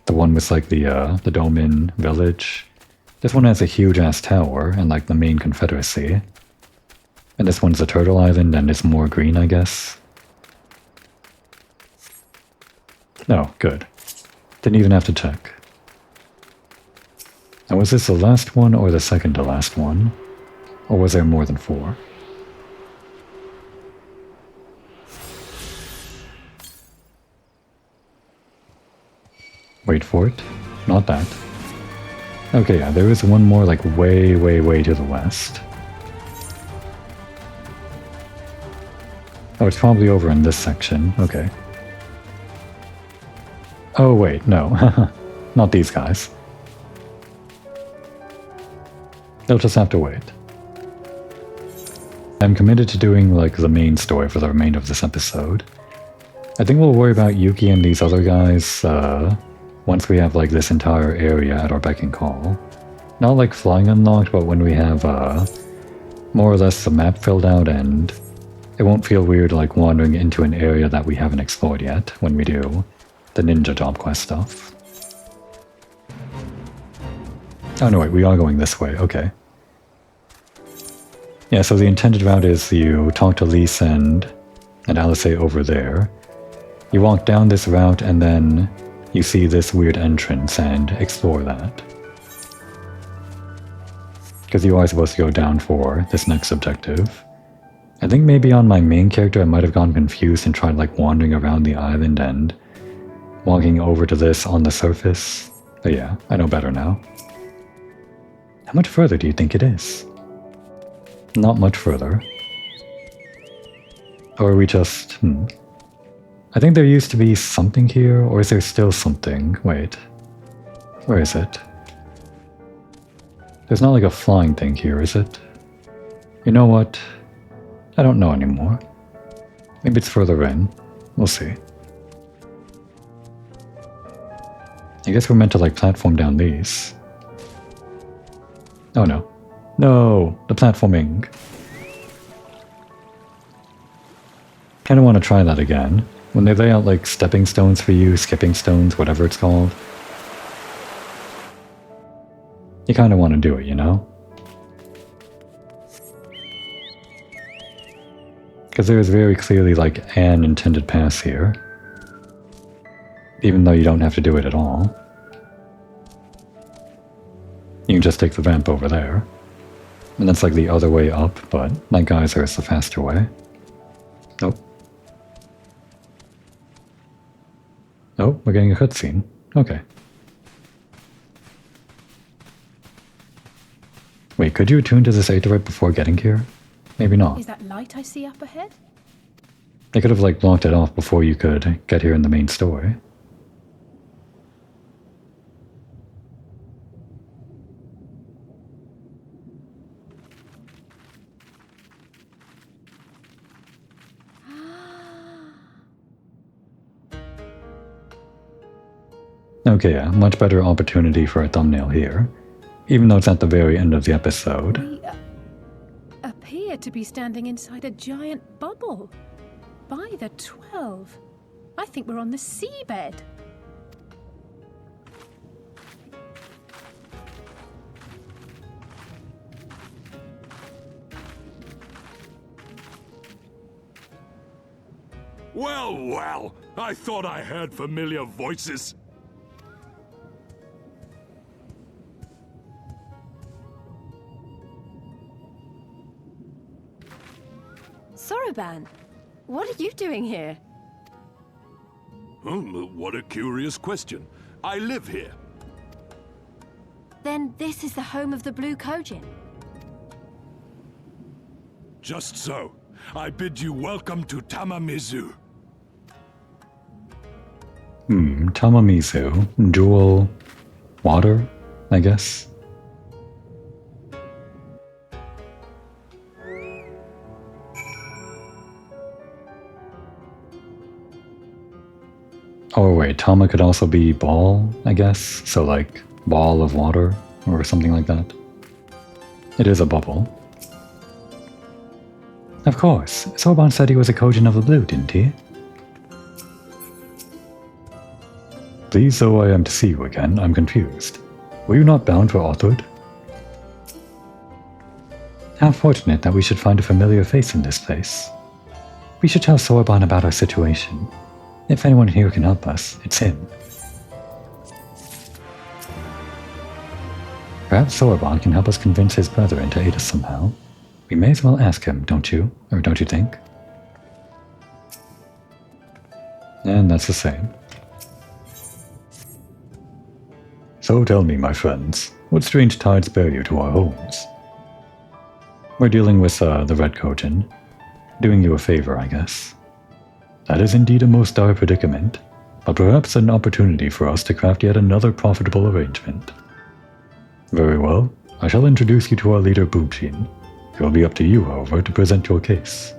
the one with like the Domin village. This one has a huge ass tower and like the main confederacy. And this one's the turtle island and it's more green, I guess. No, good. Didn't even have to check. Now was this the last one or the second to last one? Or was there more than 4? Wait for it. Not that. Okay, yeah, there is one more like way, way, way to the west. Oh, it's probably over in this section. Okay. Oh, wait, no. Not these guys. They'll just have to wait. I'm committed to doing, like, the main story for the remainder of this episode. I think we'll worry about Yuki and these other guys, once we have, like, this entire area at our beck and call. Not, like, flying unlocked, but when we have, more or less the map filled out, and it won't feel weird, like, wandering into an area that we haven't explored yet when we do the ninja job quest stuff. Oh, no, wait, we are going this way, okay. Yeah, so the intended route is you talk to Lise and Alice over there. You walk down this route and then you see this weird entrance and explore that. Because you are supposed to go down for this next objective. I think maybe on my main character I might have gotten confused and tried like wandering around the island and walking over to this on the surface. But yeah, I know better now. How much further do you think it is? Not much further. Or are we just... I think there used to be something here, or is there still something? Wait. Where is it? There's not like a flying thing here, is it? You know what? I don't know anymore. Maybe it's further in. we'll see. I guess we're meant to like platform down these. Oh no. No! The platforming! Kinda wanna try that again. When they lay out like stepping stones for you, skipping stones, whatever it's called. You kinda wanna do it, you know? Because there is very clearly like an intended pass here. Even though you don't have to do it at all. You can just take the ramp over there. And that's like the other way up, but like geyser is the faster way. Nope. Oh, we're getting a cutscene. Okay. Wait, could you attune to this aetherite before getting here? Maybe not. Is that light I see up ahead? They could have like blocked it off before you could get here in the main story. Okay, yeah, much better opportunity for a thumbnail here. Even though it's at the very end of the episode. We appear to be standing inside a giant bubble. By the 12. I think we're on the seabed. Well, well, I thought I heard familiar voices. Soroban, what are you doing here? What a curious question. I live here. Then this is the home of the Blue Kojin. Just so. I bid you welcome to Tamamizu. Tamamizu. Jewel... water, I guess? Oh wait, Tama could also be ball, I guess? So like, ball of water, or something like that. It is a bubble. Of course, Sorban said he was a Kojin of the Blue, didn't he? Pleased though I am to see you again, I'm confused. Were you not bound for Authwood? How fortunate that we should find a familiar face in this place. We should tell Sorban about our situation. If anyone here can help us, it's him. Perhaps Sorban can help us convince his brethren to aid us somehow. We may as well ask him, don't you? Or don't you think? And that's the same. So tell me, my friends, what strange tides bear you to our homes? We're dealing with the Red Kojin. Doing you a favor, I guess. That is indeed a most dire predicament, but perhaps an opportunity for us to craft yet another profitable arrangement. Very well, I shall introduce you to our leader Boomshin. It will be up to you, however, to present your case.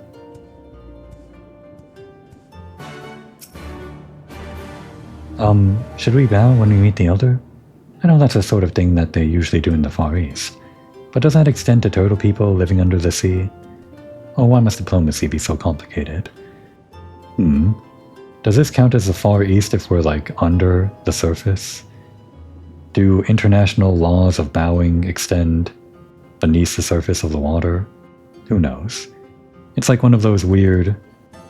Should we bow when we meet the Elder? I know that's the sort of thing that they usually do in the Far East, but does that extend to turtle people living under the sea? Oh, why must diplomacy be so complicated? Does this count as the Far East if we're like under the surface? Do international laws of bowing extend beneath the surface of the water? Who knows? It's like one of those weird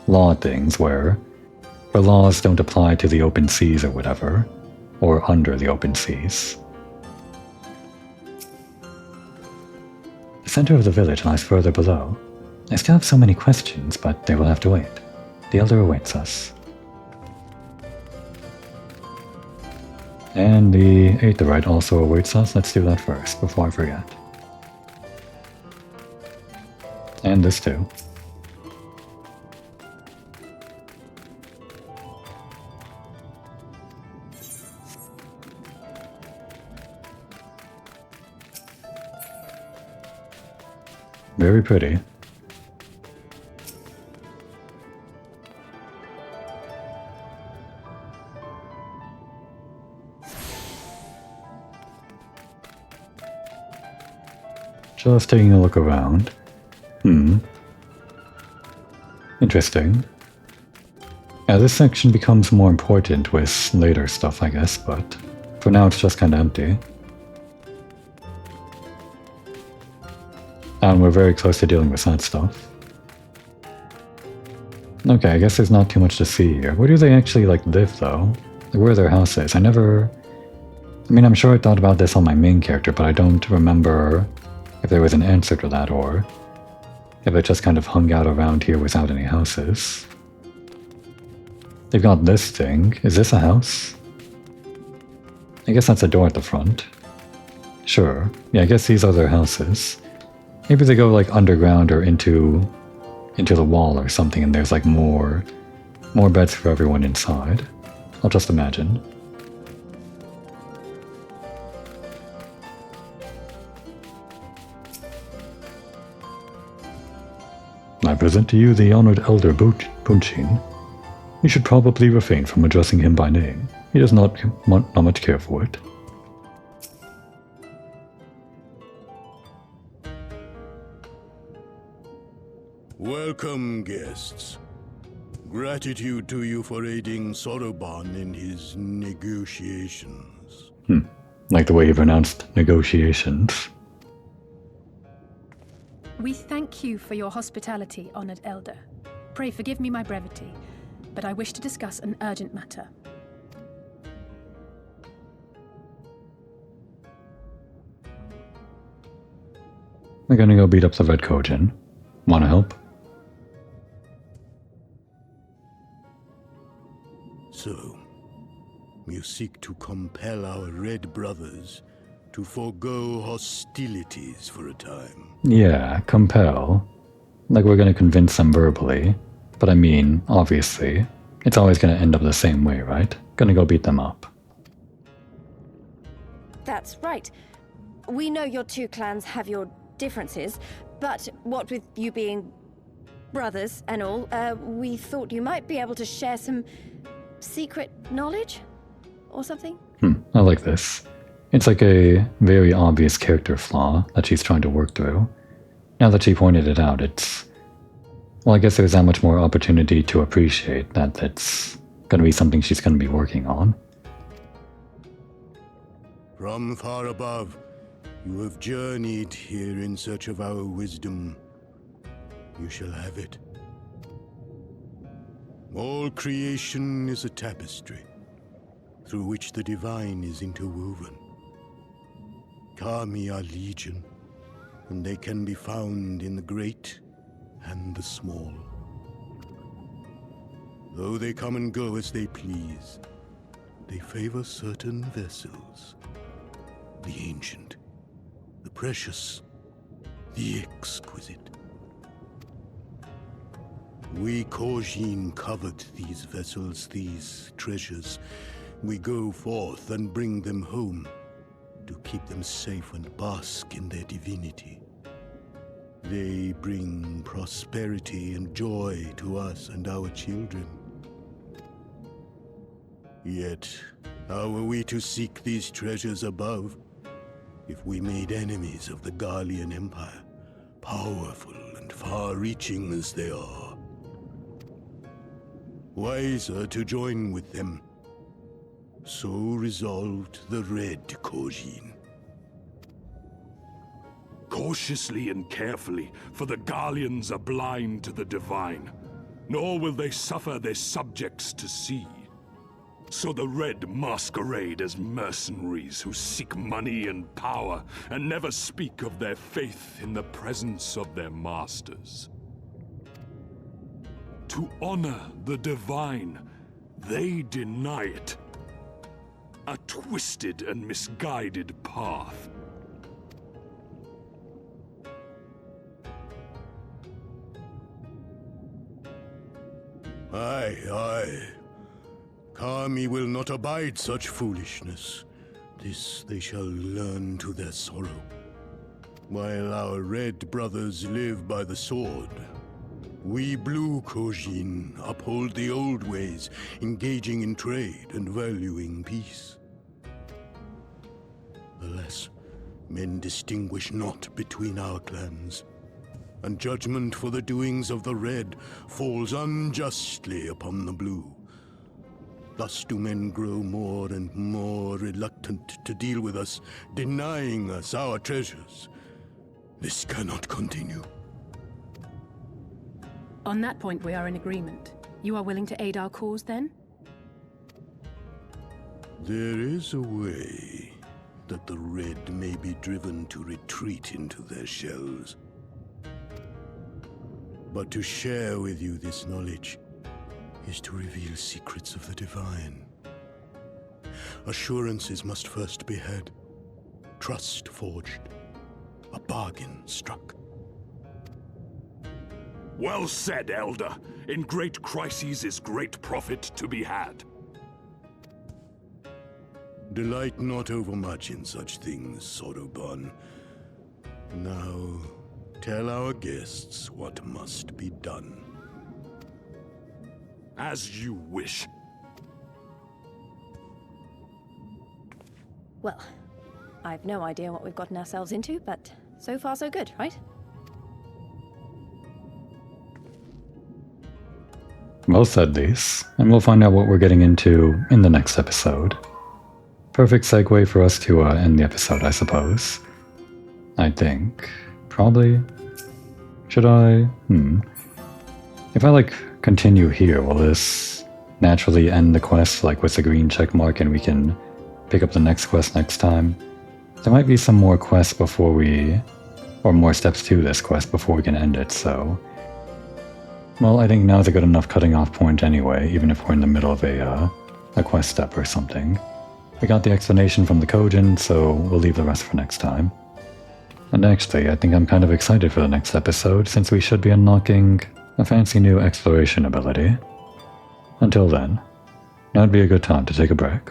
law things where the laws don't apply to the open seas or whatever, or under the open seas. The center of the village lies further below. I still have so many questions, but they will have to wait. The Elder awaits us. And the Aetherite also awaits us. Let's do that first, before I forget. And this too. Very pretty. Just taking a look around. Interesting. Yeah, this section becomes more important with later stuff, I guess, but for now it's just kind of empty. And we're very close to dealing with that stuff. Okay, I guess there's not too much to see here. Where do they actually, like, live, though? Like, where are their houses? I mean, I'm sure I thought about this on my main character, but I don't remember if there was an answer to that, or if it just kind of hung out around here without any houses. They've got this thing. Is this a house? I guess that's a door at the front. Sure. Yeah, I guess these are their houses. Maybe they go, like, underground or into the wall or something, and there's, like, more beds for everyone inside. I'll just imagine. I present to you the honored Elder Bunchin. You should probably refrain from addressing him by name. He does not much care for it. Welcome, guests. Gratitude to you for aiding Soroban in his negotiations. Like the way you pronounced negotiations. We thank you for your hospitality, honored elder. Pray forgive me my brevity, but I wish to discuss an urgent matter. We're gonna go beat up the Red Kojin. Wanna help? So, you seek to compel our Red brothers to forego hostilities for a time. Yeah, compel. Like we're gonna convince them verbally. But I mean, obviously, it's always gonna end up the same way, right? Gonna go beat them up. That's right. We know your two clans have your differences, but what with you being brothers and all, we thought you might be able to share some secret knowledge or something? I like this. It's like a very obvious character flaw that she's trying to work through. Now that she pointed it out, well, I guess there's that much more opportunity to appreciate that it's gonna be something she's gonna be working on. From far above, you have journeyed here in search of our wisdom. You shall have it. All creation is a tapestry, through which the divine is interwoven. Kami are legion, and they can be found in the great and the small. Though they come and go as they please, they favor certain vessels. The ancient, the precious, the exquisite. We Kojin covet these vessels, these treasures. We go forth and bring them home to keep them safe and bask in their divinity. They bring prosperity and joy to us and our children. Yet, how are we to seek these treasures above if we made enemies of the Garlean Empire, powerful and far-reaching as they are? Wiser to join with them. So resolved the Red Kojin. Cautiously and carefully, for the Garleans are blind to the divine, nor will they suffer their subjects to see. So the Red masquerade as mercenaries who seek money and power, and never speak of their faith in the presence of their masters. To honor the divine, they deny it. A twisted and misguided path. Aye, aye. Kami will not abide such foolishness. This they shall learn to their sorrow. While our Red brothers live by the sword, we Blue Kojin uphold the old ways, engaging in trade and valuing peace. Alas, Men distinguish not between our clans, and judgment for the doings of the Red falls unjustly upon the Blue. Thus do men grow more and more reluctant to deal with us, denying us our treasures. This cannot continue. On that point, we are in agreement. You are willing to aid our cause, then? There is a way that the Red may be driven to retreat into their shells. But to share with you this knowledge is to reveal secrets of the Divine. Assurances must first be had, trust forged, a bargain struck. Well said, Elder. In great crises is great profit to be had. Delight not overmuch in such things, Soroban. Now, tell our guests what must be done. As you wish. Well, I've no idea what we've gotten ourselves into, but so far so good, right? Well said, Lise, and we'll find out what we're getting into in the next episode. Perfect segue for us to end the episode, I suppose. I think. Probably. Should I? If I, continue here, will this naturally end the quest, with the green check mark, and we can pick up the next quest next time? There might be some more quests before we... or more steps to this quest before we can end it, so... Well, I think now's a good enough cutting off point anyway, even if we're in the middle of a quest step or something. We got the explanation from the Kojin, so we'll leave the rest for next time. And actually, I think I'm kind of excited for the next episode, since we should be unlocking a fancy new exploration ability. Until then, now would be a good time to take a break.